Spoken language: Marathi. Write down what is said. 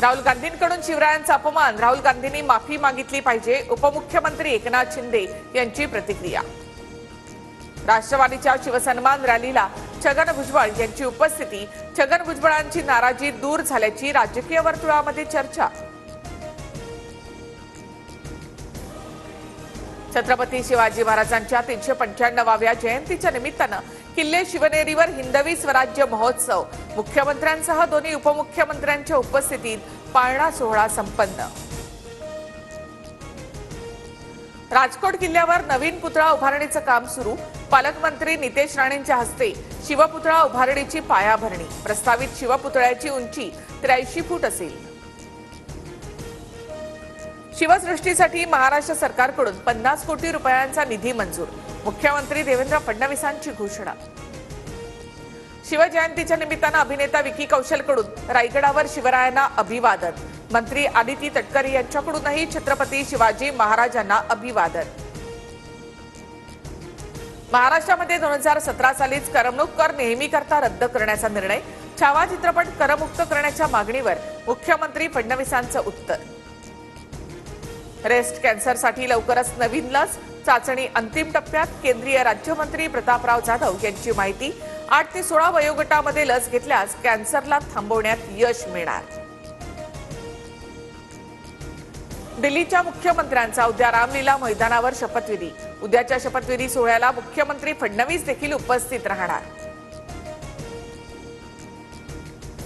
राहुल गांधींकडून शिवरायांचा अपमान, राहुल गांधींनी माफी मागितली पाहिजे, उपमुख्यमंत्री एकनाथ शिंदे यांची प्रतिक्रिया। राष्ट्रवादीच्या शिवसन्मान रॅलीला छगन भुजबळ यांची उपस्थिती, छगन भुजबळांची नाराजी दूर झाल्याची राजकीय वर्तुळामध्ये चर्चा। छत्रपती शिवाजी महाराजांच्या 395व्या जयंतीच्या निमित्तानं किल्ले शिवनेरीवर हिंदवी स्वराज्य महोत्सव, मुख्यमंत्र्यांसह दोन्ही उपमुख्यमंत्र्यांच्या उपस्थितीत पाळणा सोहळा संपन्न। राजकोट किल्ल्यावर नवीन पुतळा उभारणीचं काम सुरू, पालकमंत्री नितेश राणेंच्या हस्ते शिवपुतळा उभारणीची पायाभरणी। प्रस्तावित शिवपुतळ्याची उंची 83 फूट असेल। शिवसृष्टीसाठी महाराष्ट्र सरकारकडून 50 कोटी रुपयांचा निधी मंजूर, मुख्यमंत्री देवेंद्र फडणवीसांची घोषणा। शिवजयंतीच्या निमित्तानं अभिनेता विकी कौशलकडून रायगडावर शिवरायांना अभिवादन, मंत्री आदिती तटकरे यांच्याकडूनही छत्रपती शिवाजी महाराजांना अभिवादन। महाराष्ट्रामध्ये 2017 सालीच करमणूक कर नेहमीकरता रद्द करण्याचा निर्णय, छावा चित्रपट करमुक्त करण्याच्या मागणीवर मुख्यमंत्री फडणवीसांचं उत्तर। ब्रेस्ट कॅन्सरसाठी लवकरच नवीन लस, चाचणी अंतिम टप्प्यात, केंद्रीय राज्यमंत्री प्रतापराव जाधव यांची माहिती। 8 ते 16 वयोगटामध्ये लस घेतल्यास कॅन्सरला थांबवण्यात यश मिळणार। दिल्लीच्या मुख्यमंत्र्यांचा उद्या रामलीला मैदानावर शपथविधी, उद्याच्या शपथविधी सोहळ्याला मुख्यमंत्री फडणवीस देखील उपस्थित राहणार।